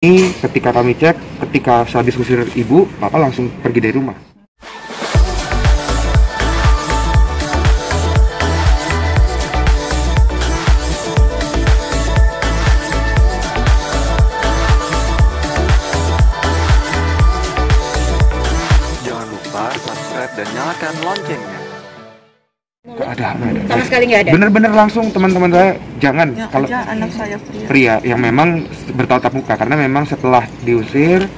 Ini ketika kami cek, ketika sehabis usir ibu, Papa langsung pergi dari rumah. Jangan lupa subscribe dan nyalakan loncengnya. Nggak ada. Sama sekali nggak ada? Bener-bener langsung teman-teman saya, jangan. Yang Kalau aja anak saya pria yang memang bertatap muka, karena memang setelah diusir,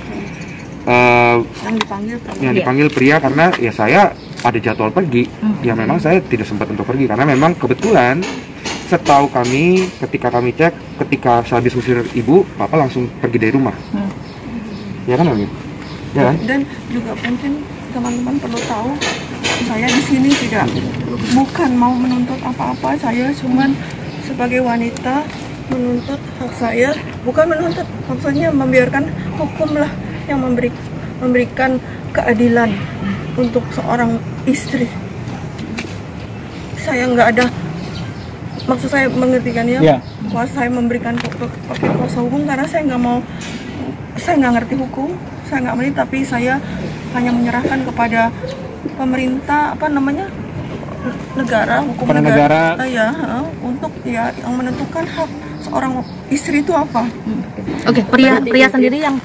yang dipanggil pria karena ya saya ada jadwal pergi, ya memang saya tidak sempat untuk pergi karena memang kebetulan setahu kami ketika kami cek, ketika sehabis usir ibu, Papa langsung pergi dari rumah. Ya kan, Mami? Ya kan? Dan juga mungkin teman-teman perlu tahu, saya di sini bukan mau menuntut apa-apa, saya cuman sebagai wanita menuntut hak saya, bukan menuntut, maksudnya membiarkan hukum lah yang memberikan keadilan untuk seorang istri. Saya nggak ada, maksud saya mengertikan ya, bahwa saya memberikan pakai kuasa hukum karena saya nggak mau, saya nggak ngerti hukum, saya nggak mengerti, tapi saya hanya menyerahkan kepada pemerintah, negara, hukum negara, untuk ya yang menentukan hak seorang istri itu apa. Oke, pria sendiri yang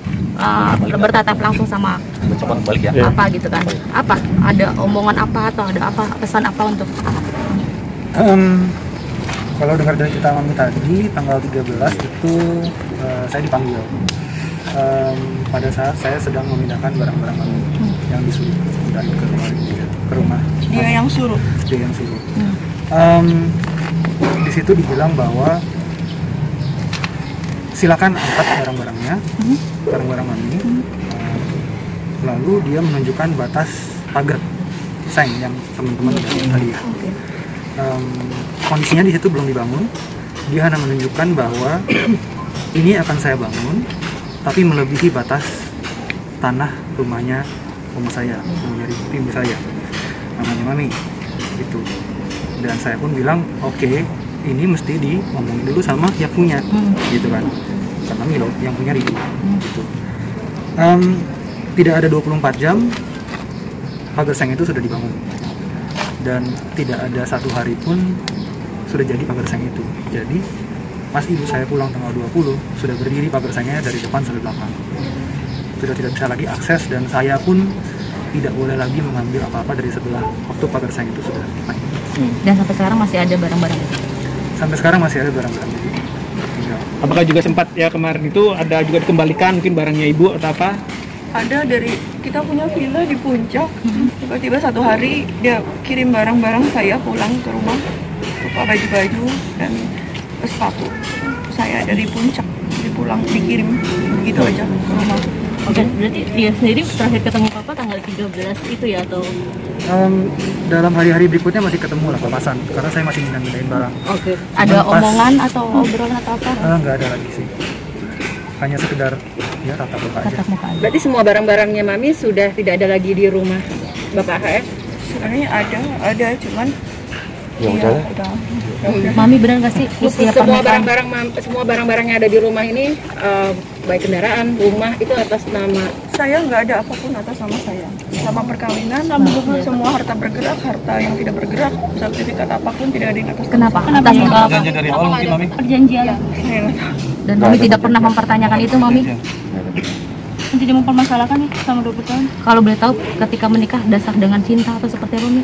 bertatap langsung sama apa gitu kan? Apa? Ada omongan apa atau ada apa, pesan apa untuk? Kalau dengar dari cerita Mami tadi, tanggal 13 itu saya dipanggil. Pada saat saya sedang memindahkan barang-barang Mami yang disuruh dan ke rumah. Dia yang suruh. Di situ dibilang bahwa silakan angkat barang-barangnya, barang-barang Mami. Lalu dia menunjukkan batas pagar seng yang teman-teman tadi. Kondisinya di situ belum dibangun. Dia hanya menunjukkan bahwa ini akan saya bangun, tapi melebihi batas tanah rumahnya rumah saya, rumahnya ibu saya, namanya Mami, gitu. Dan saya pun bilang, oke, ini mesti diomongin dulu sama yang punya, gitu kan, karena Mami loh yang punya ibu, gitu. Tidak ada 24 jam, pagar seng itu sudah dibangun, dan tidak ada satu hari pun sudah jadi pagar seng itu. Jadi pas ibu saya pulang tanggal 20, sudah berdiri pagar sengnya dari depan sampai belakang. Sudah tidak bisa lagi akses, dan saya pun tidak boleh lagi mengambil apa-apa dari sebelah waktu pagar seng itu sudah naik. Dan sampai sekarang masih ada barang-barang? Sampai sekarang masih ada barang-barang itu. Apakah juga sempat ya kemarin itu ada juga dikembalikan mungkin barangnya ibu atau apa? Ada dari kita punya villa di Puncak, tiba-tiba satu hari dia kirim barang-barang saya pulang ke rumah, berupa baju-baju dan sepatu saya dari Puncak, dikirim begitu aja ke rumah. Oke, berarti dia sendiri terakhir ketemu Papa tanggal 13 itu ya, atau? Dalam hari-hari berikutnya masih ketemu lah papasan, karena saya masih mindahin barang. Oke. Ada omongan atau obrolan atau apa? Nggak ada lagi sih, hanya sekedar ya tatap muka aja. Berarti semua barang-barangnya Mami sudah tidak ada lagi di rumah Bapak HF? Sebenarnya ada cuman Ya udah. Mami benar nggak sih usia pernikahan? Semua barang-barang yang ada di rumah ini, baik kendaraan, rumah, itu atas nama saya, nggak ada apapun atas nama saya. Sama perkawinan, semua harta bergerak, harta yang tidak bergerak, sertifikat apapun tidak ada yang atas. Kenapa? Atas nama apa? Perjanjian dari awal mungkin Mami? Perjanjian. Dan Mami tidak pernah mempertanyakan itu, Mami? Tidak mempermasalahkan nih sama 20 tahun. Kalau boleh tahu, ketika menikah dasar dengan cinta atau seperti apa, Mi?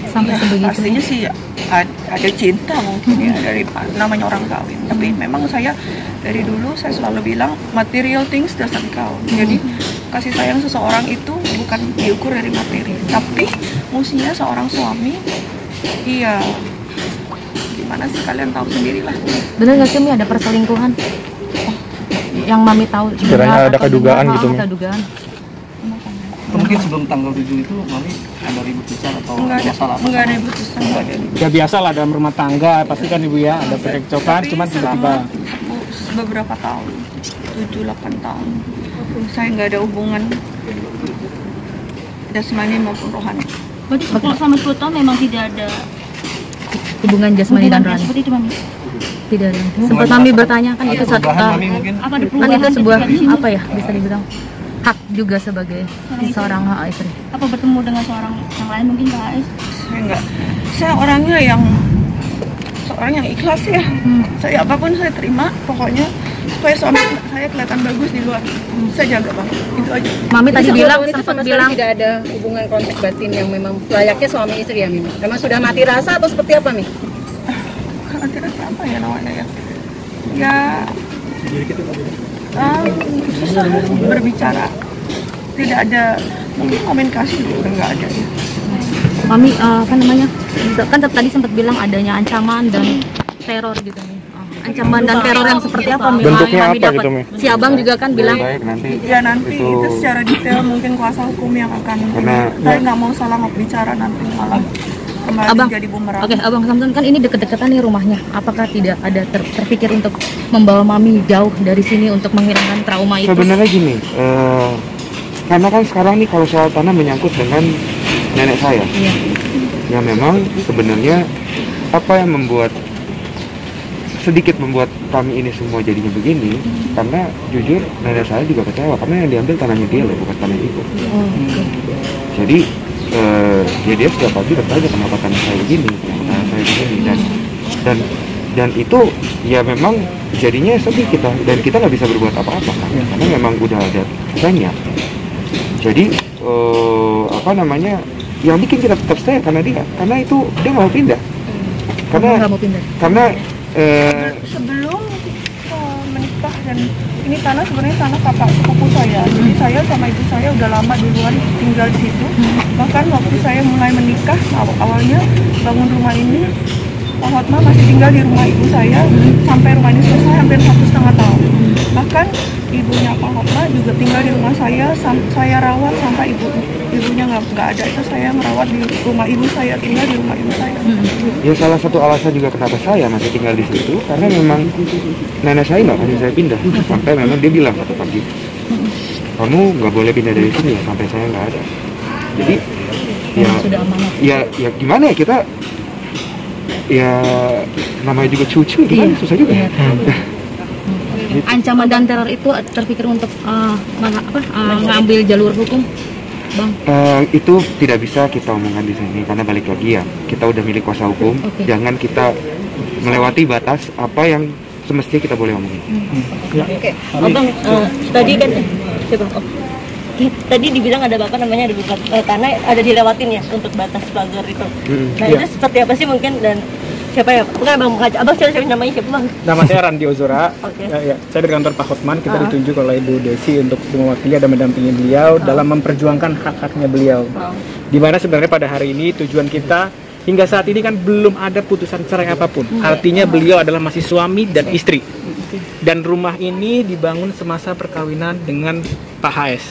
Sampai sebegitu? Pastinya sih ada cinta mungkin ya dari namanya orang kawin. Tapi memang saya dari dulu saya selalu bilang material things doesn't count. Jadi kasih sayang seseorang itu bukan diukur dari materi, tapi mestinya seorang suami, iya, gimana sih kalian tahu sendirilah. Benar nggak sih, Mi, ada perselingkuhan? Yang Mami tahu? Kiranya ada kedugaan gitu, Mi? Kedugaan. Mungkin sebelum tanggal 7 itu Mami ada ribut besar atau masalah? Enggak ada ribut besar, enggak ada. Ya biasa lah dalam rumah tangga, pasti kan Ibu ya, ada cekcokan, cuman tiba-tiba beberapa tahun, 7-8 tahun, saya nggak ada hubungan jasmani maupun rohani. Berarti selama 10 tahun memang tidak ada hubungan jasmani dan rohani? Seperti itu, Mami? Tidak ada. Sempat kami bertanya kan itu satu Mami mungkin Apa ada kan perubahan itu sebuah di sini? apa ya bisa dibilang hak juga sebagai seorang istri. Apa bertemu dengan seorang yang lain mungkin Kak AS? Saya enggak. Saya orangnya yang seorang yang ikhlas ya. Saya apapun saya terima, pokoknya supaya suami saya kelihatan bagus di luar. Saya jaga Bang. Itu aja. Mami tadi Jadi bilang sebelum itu sempat sama sekali bilang tidak ada hubungan kontak batin yang memang layaknya suami istri ya Mimi? Memang sudah mati rasa atau seperti apa Mi? Nanti apa ya namanya ya? Ya susah berbicara. Tidak ada, mungkin komunikasi juga nggak ada ya. Mami apa namanya? Kan tadi sempat bilang adanya ancaman dan teror gitu nih. Ancaman dan teror yang seperti apa Mi? Bentuknya Mami apa dapat? gitu, Mi? Si Abang juga kan bilang Baik, nanti Ya nanti itu itu secara detail mungkin kuasa hukum yang akan. Karena- Saya nggak mau salah bicara nanti malah kembali Abang, jadi bumerang. oke Abang Samson kan ini deket-deketan nih rumahnya. Apakah tidak ada terpikir untuk membawa Mami jauh dari sini untuk menghilangkan trauma itu? sebenarnya gini, karena kan sekarang nih kalau soal tanah menyangkut dengan nenek saya, Iya. yang memang sebenarnya apa yang sedikit membuat kami ini semua jadinya begini, karena jujur nenek saya juga kecewa karena yang diambil tanahnya dia loh, bukan tanah ibu. Jadi ya dia setiap pagi bertanya kenapa tanah saya begini, kenapa tanah saya begini, dan itu ya memang jadinya sedih kita, dan kita nggak bisa berbuat apa-apa kan, karena memang udah ada putusannya. Jadi apa namanya, yang bikin kita tetap stay karena dia itu dia nggak mau pindah, Nggak mau pindah. karena Sebelum menikah dan ini tanah sebenarnya tanah kakak sepupu saya. Jadi saya sama ibu saya udah lama duluan tinggal di situ. Bahkan waktu saya mulai menikah awalnya bangun rumah ini, Pak Hotma masih tinggal di rumah ibu saya sampai rumah ini selesai hampir 1,5 tahun. Bahkan ibunya Pak Hotma juga tinggal di rumah saya rawat sampai ibunya nggak ada, itu saya merawat di rumah ibu saya, tinggal di rumah ibu saya. ya salah satu alasan juga kenapa saya masih tinggal di situ karena memang nenek saya nggak kasih saya pindah, sampai memang dia bilang satu pagi, kamu nggak boleh pindah dari sini ya sampai saya nggak ada. Jadi Sudah amanah. ya gimana ya, kita ya namanya juga cucu gitu kan, susah juga. Iya. Ancaman dan teror itu terpikir untuk ngambil jalur hukum, Bang? Itu tidak bisa kita omongkan di sini karena balik lagi ya, kita udah milik kuasa hukum. Oke. Jangan kita melewati batas apa yang semestinya kita boleh omongin. Abang, tadi kan tadi dibilang ada bapak namanya ada bukan tanah ada dilewatin ya untuk batas pagar itu. Nah itu seperti apa sih mungkin, dan siapa ya? Bukan Abang mengajar. Abang siapa namanya siapa Bang? Nama saya Randi Ozora. Oke. Ya, saya dari kantor Pak Hotman. Kita ditunjuk oleh Ibu Desi untuk mewakili dan mendampingi beliau dalam memperjuangkan hak-haknya beliau. Di mana sebenarnya pada hari ini tujuan kita hingga saat ini kan belum ada putusan cerai apapun. Artinya beliau adalah masih suami dan istri. Dan rumah ini dibangun semasa perkawinan dengan Pak HS.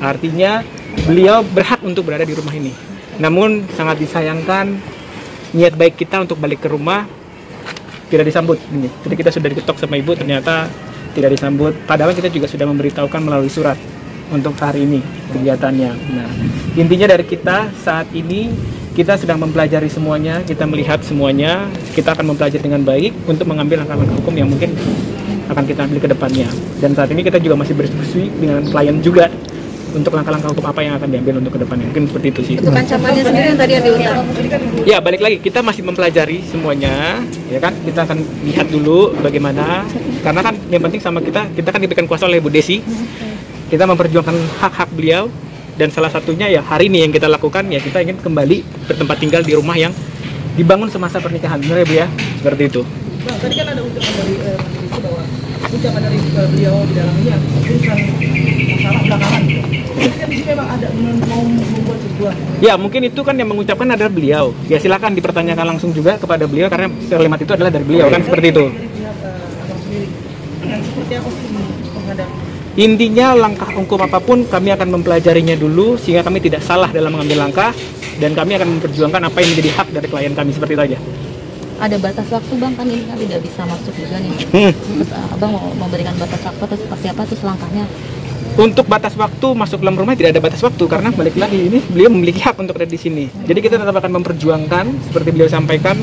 Artinya beliau berhak untuk berada di rumah ini. Namun sangat disayangkan niat baik kita untuk balik ke rumah tidak disambut ini. Jadi kita sudah diketok sama ibu, ternyata tidak disambut. Padahal kita juga sudah memberitahukan melalui surat untuk hari ini kegiatannya. Nah, intinya dari kita saat ini kita sedang mempelajari semuanya, kita melihat semuanya, kita akan mempelajari dengan baik untuk mengambil langkah-langkah hukum yang mungkin akan kita ambil ke depannya. Dan saat ini kita juga masih berdiskusi dengan klien juga untuk langkah-langkah hukum apa yang akan diambil untuk kedepannya. Mungkin seperti itu sih. Untuk ancamannya sendiri yang tadi yang diulang. Ya, balik lagi, kita masih mempelajari semuanya, ya kan? Kita akan lihat dulu bagaimana, karena kan yang penting sama kita kan diberikan kuasa oleh Bu Desi. Kita memperjuangkan hak-hak beliau, dan salah satunya ya hari ini yang kita lakukan, ya kita ingin kembali bertempat tinggal di rumah yang dibangun semasa pernikahan. Benar ya Bu ya? Seperti itu. Bang, tadi kan ada ucapan dari itu bahwa ucapan dari beliau di dalam ini bukan masalah belakangan. Jadi kan di sini memang ada mau membuat sebuah. Ya, mungkin itu kan yang mengucapkan adalah beliau. Ya silakan dipertanyakan langsung juga kepada beliau karena kalimat itu adalah dari beliau kan, seperti itu. Abang sendiri. Dan seperti apa sih menghadapi? Intinya langkah hukum apapun kami akan mempelajarinya dulu sehingga kami tidak salah dalam mengambil langkah, dan kami akan memperjuangkan apa yang menjadi hak dari klien kami, seperti itu aja. Ada batas waktu Bang, kan ini kan tidak bisa masuk juga nih. Terus Abang mau memberikan batas waktu atau seperti apa terus langkahnya? Untuk batas waktu masuk dalam rumah tidak ada batas waktu karena balik lagi ini beliau memiliki hak untuk ada di sini. Jadi kita tetap akan memperjuangkan seperti beliau sampaikan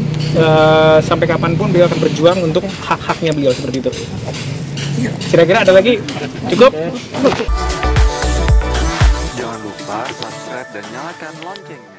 sampai kapanpun beliau akan berjuang untuk hak-haknya beliau seperti itu. Kira-kira ada lagi? Cukup? Jangan lupa subscribe dan nyalakan loncengnya.